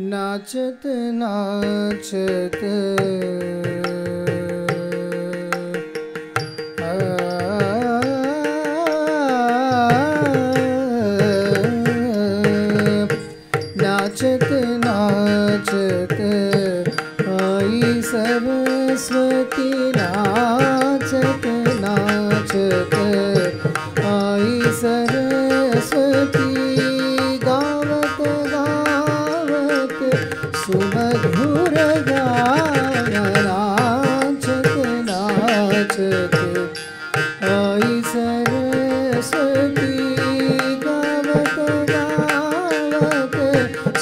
नाचत नाचत नाचत नाचत आई सरस्वती नाचत नाचत आई सरस्वती गावत गावत सुमधुर गान नाचत नाचत आई सरस्वती गावत गावत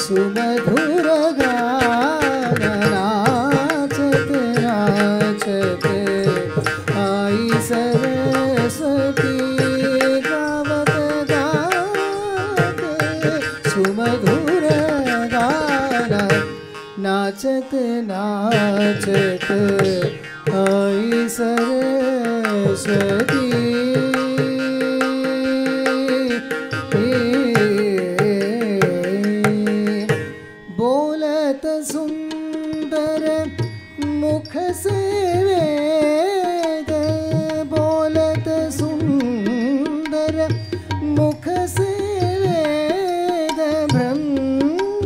सुमधुर गान नाचत नाचत आई सरस्वती गावत गावत सुमधुर गान नाचत नाचत आई सरस्वती बोलत सुंदर मुख से वेद बोलत सुंदर मुख से वेद ब्रह्मापुरी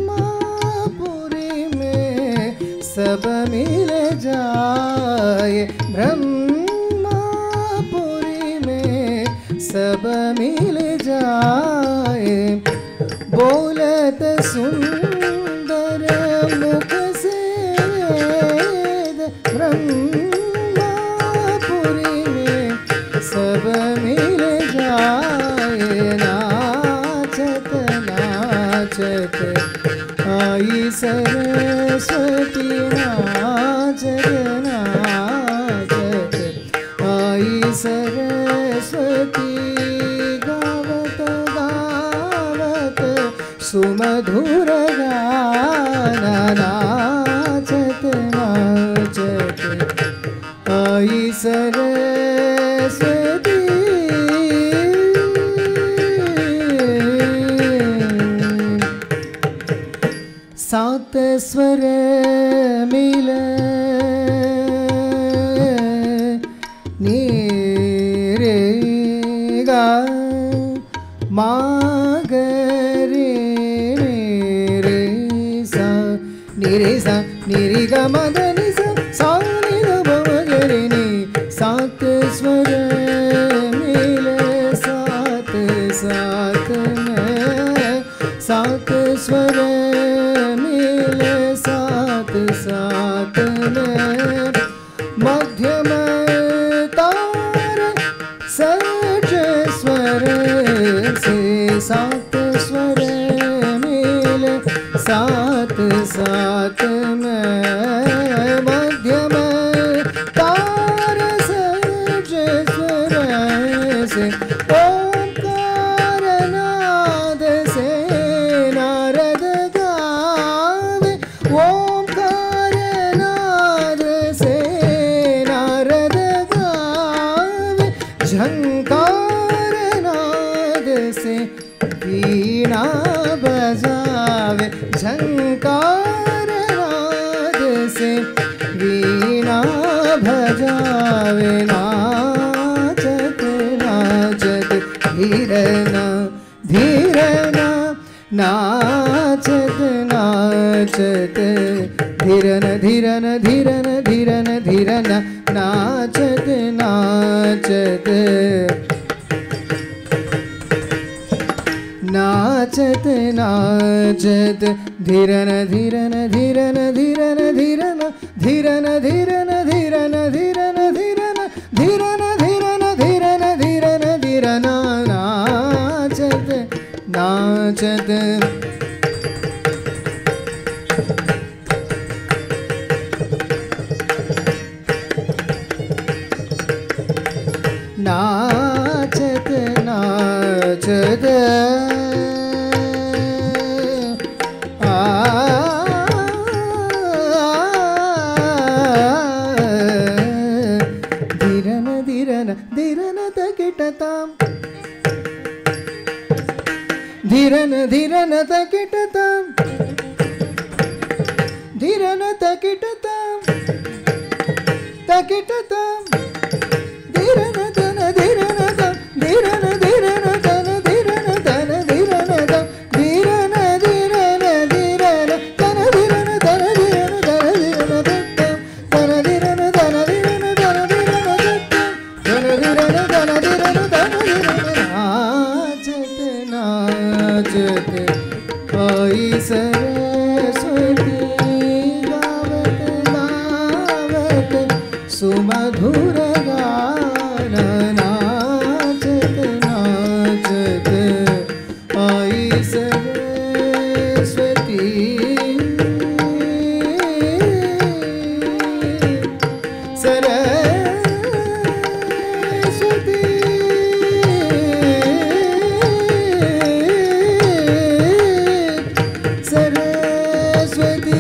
में सब मिल जाए ब्रह्मापुरी में सब मिल जाए बोलत सुंदर मुख से वेद ब्रह्मापुरी में सब मिल जाए नाचत नाचत आई सरस्वती नाचत नाचत आई सरस्वती गावत गावत सुमधुर गान नाचत नाचत आई सरस्वती सात स्वर मिल नी रे गा मा ग रे रे सा नी रे सा नी रे गा मा ध नि सा सा नि ध प म ग रे नि सात स्वर मिल सात सात में सात स्वर मिल सात सात में मध्यम तार सज स्वर से सात स्वर मिल सात सात में मध्यम तार सज स्वर से ओंकार नाद से नारद गावे ओंकार नाद से नारद गावे झंकार नाद से वीणा बजावे झंकार नाद से वीणा बजावे नाचत नाचत धीरना धीरना नाचत नाचत धीरन धीरन धीरन धीरन धीरन नाचत नाचत नाचत नाचत धीरन धीरन धीरन धीरन धीरन धीरन धीरन धीरन धीरन धीरन धीरन धीरन धीरन धीरन धीरन नाचत नाचत नाचत नाचत धीरन धीरन धीरन तकिटताम धीरन धीरन तकिटताम धीरन तकिटतां तकिटतां धीरन तन धीरन तन धीरन धीरन तन धीरन तन धीरन तन धीरन धीरन धीरन तन धीरन तन धीरन तन धीरन तन धीरन तन धीरन तन धीरन तन धीरन तन धीरन तन धीरन नाचत नाचत आई सरस्वती गावत गावत सुमधुर गान नाचत नाचत आई सरस्वती सरस्वती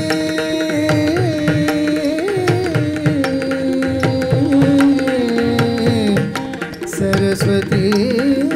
सरस्वती